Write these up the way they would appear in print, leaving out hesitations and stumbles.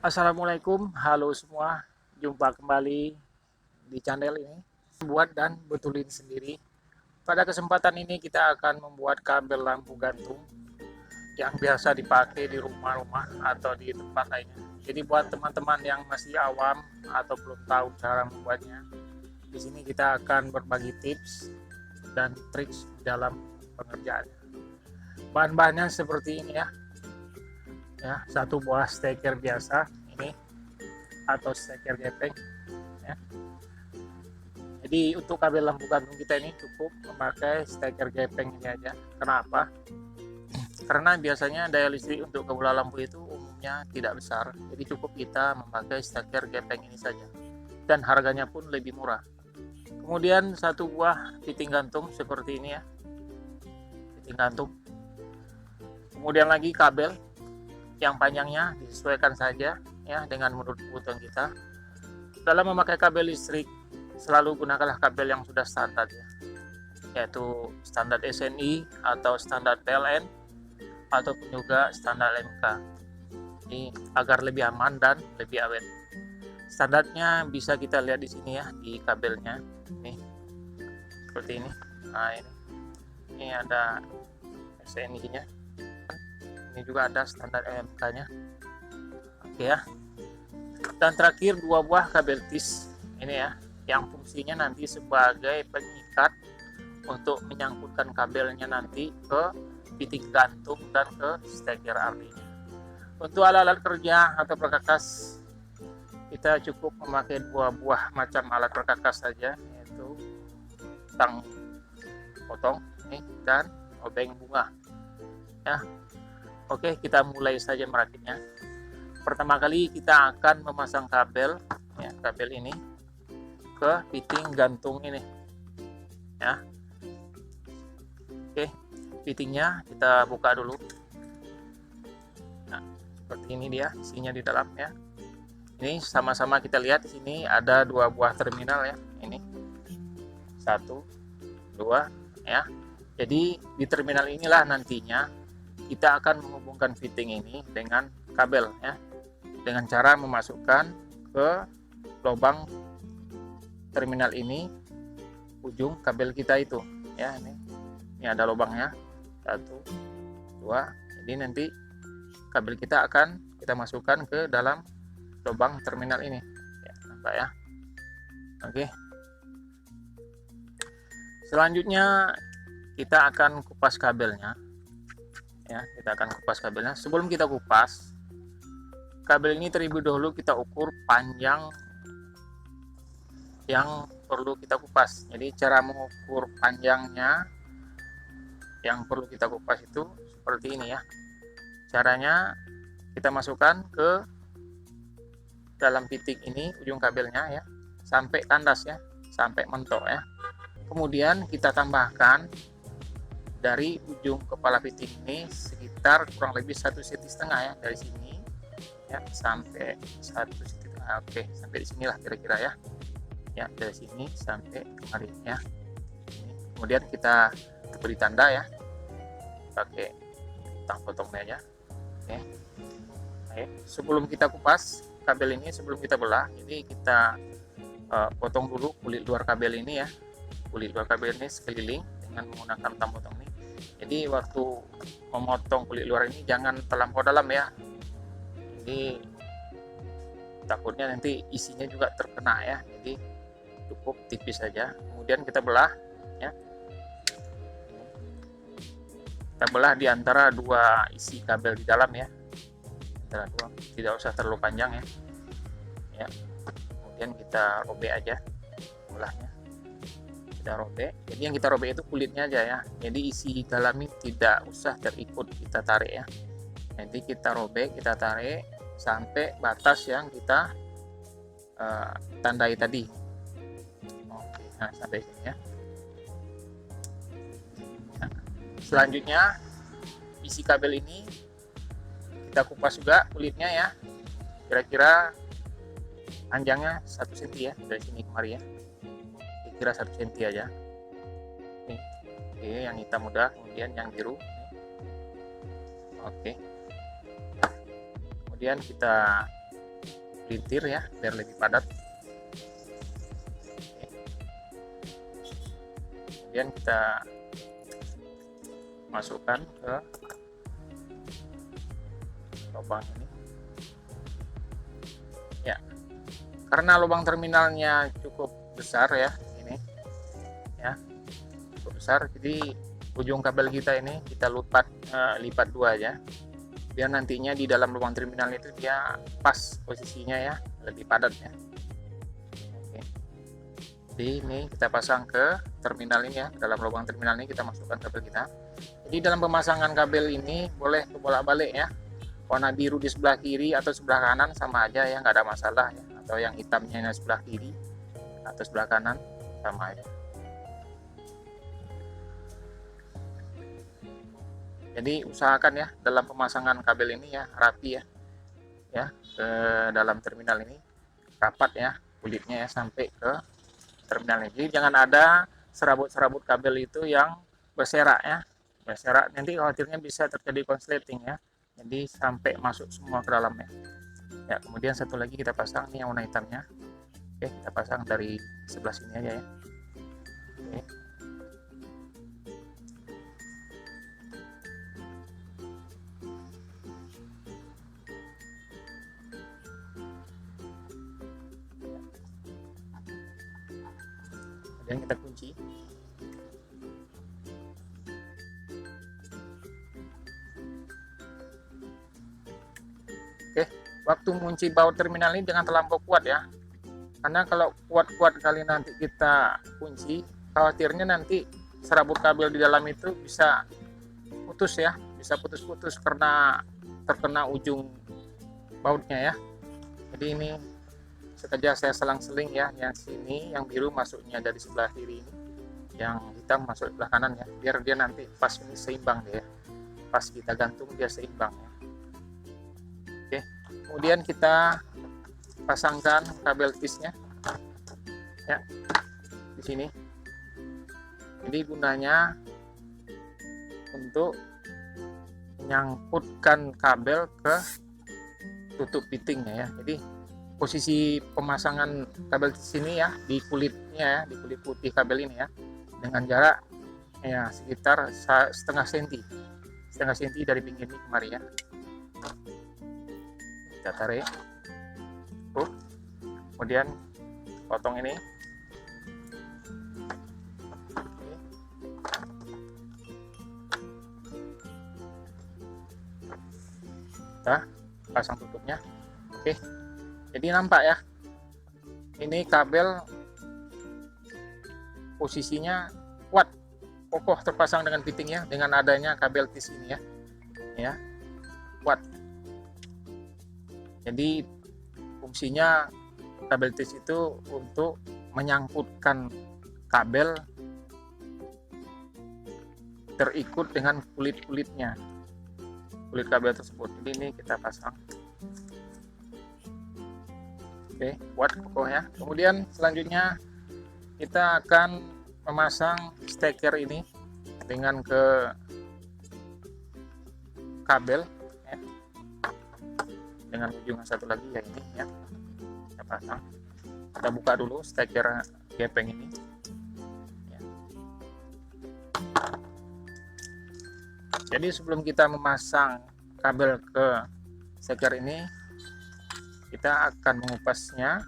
Assalamualaikum, halo semua. Jumpa kembali di channel ini. Buat dan betulin sendiri. Pada kesempatan ini kita akan membuat kabel lampu gantung yang biasa dipakai di rumah-rumah atau di tempat lainnya. Jadi buat teman-teman yang masih awam atau belum tahu cara membuatnya, di sini kita akan berbagi tips dan trik dalam pengerjaannya. Bahan-bahannya seperti ini ya. Satu buah steker biasa ini atau steker gepeng ya. Jadi untuk kabel lampu gantung kita ini cukup memakai steker gepeng ini aja. Kenapa? Karena biasanya daya listrik untuk bola lampu itu umumnya tidak besar, jadi cukup kita memakai steker gepeng ini saja, dan harganya pun lebih murah. Kemudian satu buah fitting gantung seperti ini ya, fitting gantung. Kemudian lagi kabel yang panjangnya disesuaikan saja ya dengan menurut kebutuhan kita. Dalam memakai kabel listrik selalu gunakanlah kabel yang sudah standar ya, yaitu standar SNI atau standar PLN ataupun juga standar MK. Ini agar lebih aman dan lebih awet. Standarnya bisa kita lihat di sini ya, di kabelnya nih seperti ini. Nah ini ada SNI-nya. Ini juga ada standar MK-nya. Oke ya. Dan terakhir dua buah kabel tis ini ya, yang fungsinya nanti sebagai pengikat untuk menyangkutkan kabelnya nanti ke fitting gantung dan ke steker artinya. Untuk alat-alat kerja atau perkakas, kita cukup memakai dua buah macam alat perkakas saja, yaitu tang potong ini dan obeng bunga ya. Oke, kita mulai saja merakitnya. Pertama kali kita akan memasang kabel ya, kabel ini ke fitting gantung ini ya. Oke, fittingnya kita buka dulu. Nah, seperti ini dia isinya di dalam ya. Ini sama-sama kita lihat di sini ada dua buah terminal ya. Ini satu, dua ya. Jadi di terminal inilah nantinya kita akan menghubungkan fitting ini dengan kabel ya, dengan cara memasukkan ke lubang terminal ini ujung kabel kita itu ya. Ini ada lubangnya, satu, dua. Jadi nanti kabel kita akan kita masukkan ke dalam lubang terminal ini ya, nampak ya. Oke, selanjutnya kita akan kupas kabelnya ya. Kita akan kupas kabelnya. Sebelum kita kupas kabel ini, terlebih dahulu kita ukur panjang yang perlu kita kupas. Jadi cara mengukur panjangnya yang perlu kita kupas itu seperti ini ya. Caranya kita masukkan ke dalam titik ini ujung kabelnya ya, sampai kandas ya, sampai mentok ya. Kemudian kita tambahkan dari ujung kepala fitting ini sekitar kurang lebih 1,5 cm ya, dari sini ya sampai 1,5 cm. Oke, sampai di sinilah kira-kira ya. Ya, dari sini sampai kemari ya. Kemudian kita beri tanda ya, pakai tang potongnya aja. Oke. Oke. Sebelum kita kupas kabel ini, sebelum kita belah, ini kita potong dulu kulit luar kabel ini ya. Kulit luar kabel ini sekeliling dengan menggunakan tang potong ini. Jadi waktu memotong kulit luar ini jangan terlampau dalam ya. Jadi takutnya nanti isinya juga terkena ya. Jadi cukup tipis saja. Kemudian kita belah ya. Kita belah di antara dua isi kabel di dalam ya. Antara dua, tidak usah terlalu panjang ya. Ya. Kemudian kita robek aja belahnya. Kita robek. Jadi yang kita robek itu kulitnya aja ya. Jadi isi dalam ini tidak usah terikut kita tarik ya. Nanti kita robek, kita tarik sampai batas yang kita tandai tadi. Oke, nah sampai sini ya. Nah, selanjutnya isi kabel ini kita kupas juga kulitnya ya. Kira-kira panjangnya 1 cm ya, dari sini kemari ya. Kira 1 cm aja. Nih. Oke, yang hitam udah, kemudian yang biru. Oke. Kemudian kita pelintir ya biar lebih padat. Kemudian kita masukkan ke lubang ini ya, karena lubang terminalnya cukup besar ya, ini ya cukup besar, jadi ujung kabel kita ini kita lipat dua aja biar nantinya di dalam lubang terminal itu dia pas posisinya ya, lebih padat ya. Oke. Jadi ini kita pasang ke terminal ini ya, dalam lubang terminal ini kita masukkan kabel kita. Jadi dalam pemasangan kabel ini boleh bolak-balik ya, warna biru di sebelah kiri atau sebelah kanan sama aja ya, nggak ada masalah ya, atau yang hitamnya sebelah kiri atau sebelah kanan sama aja. Jadi usahakan ya dalam pemasangan kabel ini ya rapi ya ke dalam terminal ini, rapat ya kulitnya ya sampai ke terminal ini. Jadi jangan ada serabut-serabut kabel itu yang berserak ya, berserak nanti khawatirnya bisa terjadi konsleting ya. Jadi sampai masuk semua ke dalamnya ya. Kemudian satu lagi kita pasang nih yang warna hitamnya. Oke, kita pasang dari sebelah sini aja ya. Oke. Kemudian kita kunci. Oke, waktu mengunci baut terminal ini jangan terlampau kuat ya, karena kalau kuat-kuat kali nanti kita kunci, khawatirnya nanti serabut kabel di dalam itu bisa putus ya, bisa putus-putus karena terkena ujung bautnya ya. Jadi ini sengaja saya selang-seling ya, yang sini yang biru masuknya dari sebelah kiri ini, yang hitam masuk sebelah kanan ya, biar dia nanti pas ini seimbang dia, pas kita gantung dia seimbang ya. Oke, kemudian kita pasangkan kabel tisnya ya di sini. Jadi gunanya untuk menyangkutkan kabel ke tutup fittingnya ya. Jadi posisi pemasangan kabel di sini ya, di kulitnya ya, di kulit putih kabel ini ya, dengan jarak ya sekitar setengah senti dari pinggir ini kemari ya. Kita tarik, kemudian potong ini. Kita pasang tutupnya. Oke, jadi nampak ya, ini kabel posisinya kuat, kokoh terpasang dengan fittingnya dengan adanya kabel tis ini ya kuat. Jadi fungsinya kabel tis itu untuk menyangkutkan kabel terikut dengan kulit-kulitnya, kulit kabel tersebut. Jadi ini kita pasang. Oke, kuat kokoh ya. Kemudian selanjutnya kita akan memasang steker ini dengan ke kabel ya, dengan ujung satu lagi ya ini ya, kita pasang. Kita buka dulu steker gepeng ini ya. Jadi sebelum kita memasang kabel ke steker ini, kita akan mengupasnya.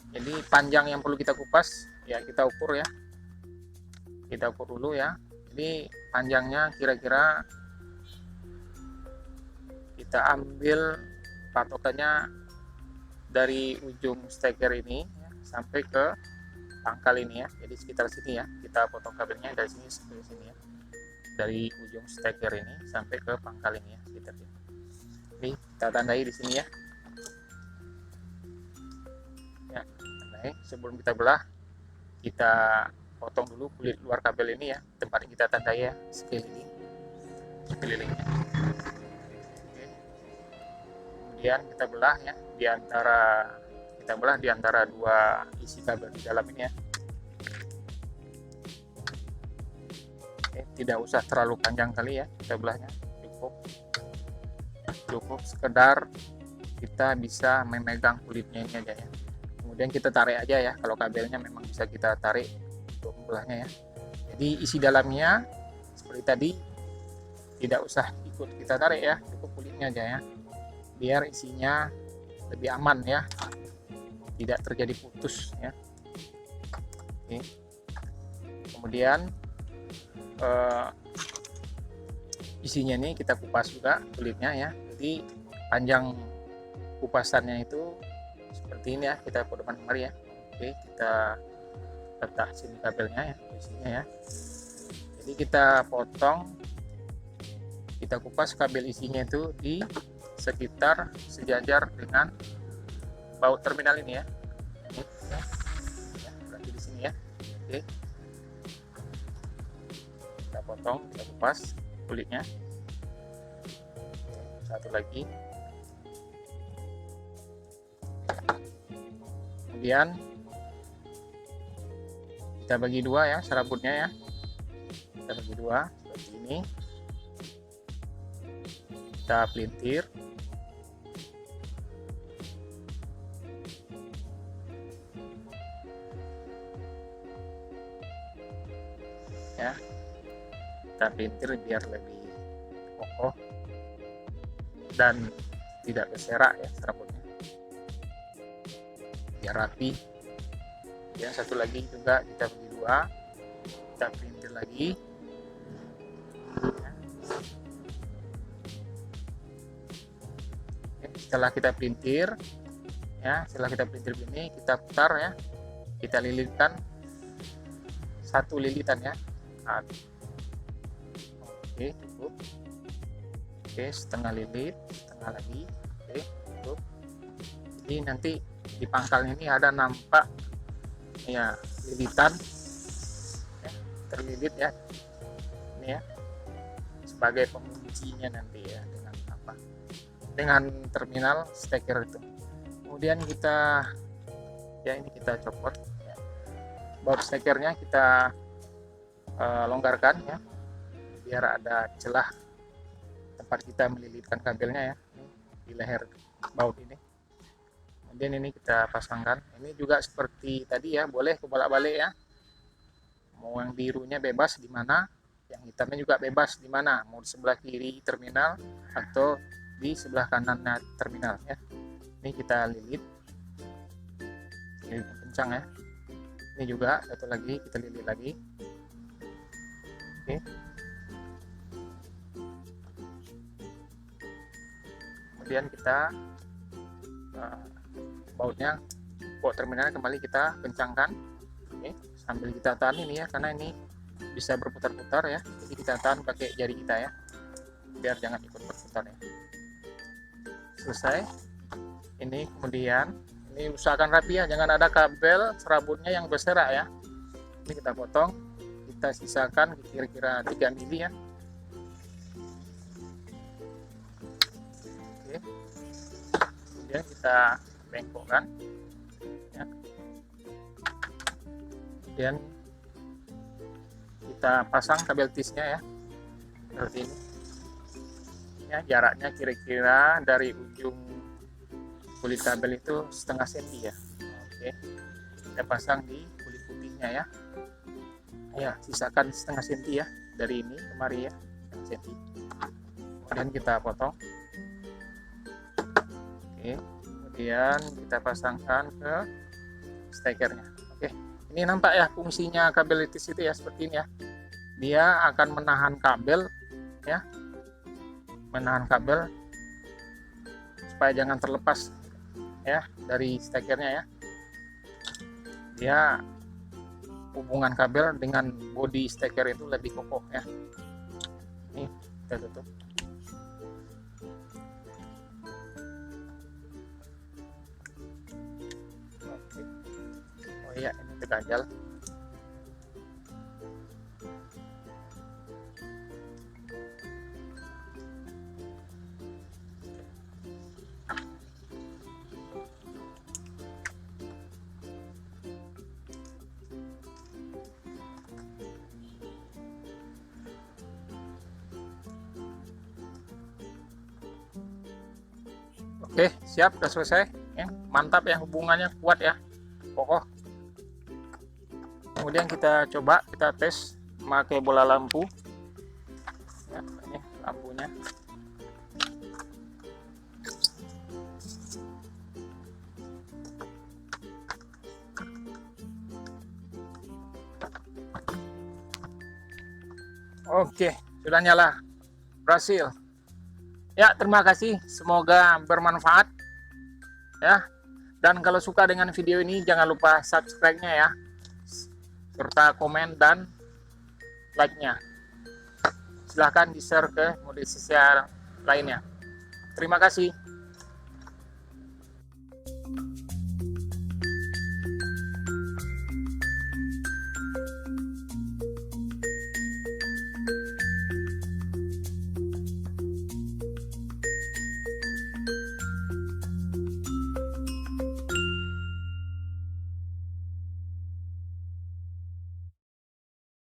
Jadi panjang yang perlu kita kupas ya kita ukur ya, kita ukur dulu ya. Jadi panjangnya kira-kira kita ambil patokannya dari ujung steker ini ya, sampai ke pangkal ini ya. Jadi sekitar sini ya, kita potong kabelnya dari sini sampai sini ya, dari ujung steker ini sampai ke pangkal ini ya, sekitar sini. Jadi kita tandai di sini ya. Ya, tandai. Sebelum kita belah, kita potong dulu kulit luar kabel ini ya, tempat kita tandai ya, sekelilingnya. Oke. Kemudian kita belah ya, kita belah di antara dua isi kabel di dalam ini ya. Oke, tidak usah terlalu panjang kali ya kita belahnya, cukup sekedar kita bisa memegang kulitnya ini aja ya. Kemudian kita tarik aja ya, kalau kabelnya memang bisa kita tarik untuk membelahnya ya. Jadi isi dalamnya seperti tadi tidak usah ikut kita tarik ya, cukup kulitnya aja ya, biar isinya lebih aman ya, tidak terjadi putus ya. Oke. Kemudian isinya ini kita kupas juga kulitnya ya. Jadi panjang kupasannya itu seperti ini ya, kita podokan kemari ya. Oke, kita letak sini kabelnya ya, isinya ya. Jadi kita potong, kita kupas kabel isinya itu di sekitar sejajar dengan baut terminal ini ya. Ini, ya, berarti di sini ya. Oke, kita potong, kita kupas kulitnya. Satu lagi. Kemudian kita bagi dua ya serabutnya ya. Kita bagi dua seperti ini. Kita pelintir. Ya. Kita pelintir biar lebih kokoh dan tidak berserak ya serabutnya, biar rapi ya. Satu lagi juga kita bagi dua, kita pelintir lagi ya. Setelah kita pelintir ya, setelah kita pelintir ini kita putar ya, kita lilitkan satu lilitan ya. Oke, cukup. Oke, setengah lilit, setengah lagi. Oke, cukup. Jadi nanti di pangkal ini ada nampak ya lilitan ya, terlilit ya, ini ya, sebagai penguncinya nanti ya, dengan apa, dengan terminal steker itu. Kemudian kita ya, ini kita copot ya. Baut stekernya kita longgarkan ya, biar ada celah tempat kita melilitkan kabelnya ya, di leher baut ini. Kemudian ini kita pasangkan. Ini juga seperti tadi ya, boleh kebolak-balik ya. Mau yang birunya bebas di mana, yang hitamnya juga bebas di mana, mau di sebelah kiri terminal atau di sebelah kanannya terminal ya. Ini kita lilit kencang ya. Ini juga satu lagi kita lilit lagi. Oke. Kemudian kita baut terminalnya kembali kita kencangkan. Oke, sambil kita tahan ini ya, karena ini bisa berputar-putar ya, jadi kita tahan pakai jari kita ya, biar jangan ikut berputar ya. Selesai ini. Kemudian ini usahakan rapi ya, jangan ada kabel serabutnya yang berserak ya. Ini kita potong, kita sisakan kira-kira 3 mili ya. Oke. Kemudian kita bengkokkan ya. Kemudian kita pasang kabel tisnya ya, seperti ini ya. Jaraknya kira-kira dari ujung kulit kabel itu setengah senti ya. Oke, kita pasang di kulit putihnya ya. Ya, sisakan setengah senti ya dari ini kemari ya, setengah senti. Kemudian kita potong. Oke, kemudian kita pasangkan ke stekernya. Oke, ini nampak ya fungsinya kabel litis itu ya, seperti ini ya. Dia akan menahan kabel ya, menahan kabel supaya jangan terlepas ya dari stekernya ya. Dia hubungan kabel dengan bodi steker itu lebih kokoh ya. Ini kita tutup. Oke. Oh iya, ini terganjal. Oke, Oke, siap, udah selesai ya. Mantap ya, hubungannya kuat ya, kokoh. Kemudian kita coba, kita tes pakai bola lampu ya, ini lampunya. Oke, sudah nyala, berhasil ya. Terima kasih, semoga bermanfaat ya. Dan kalau suka dengan video ini, jangan lupa subscribe-nya ya, serta komen dan like-nya. Silahkan di-share ke media sosial lainnya. Terima kasih.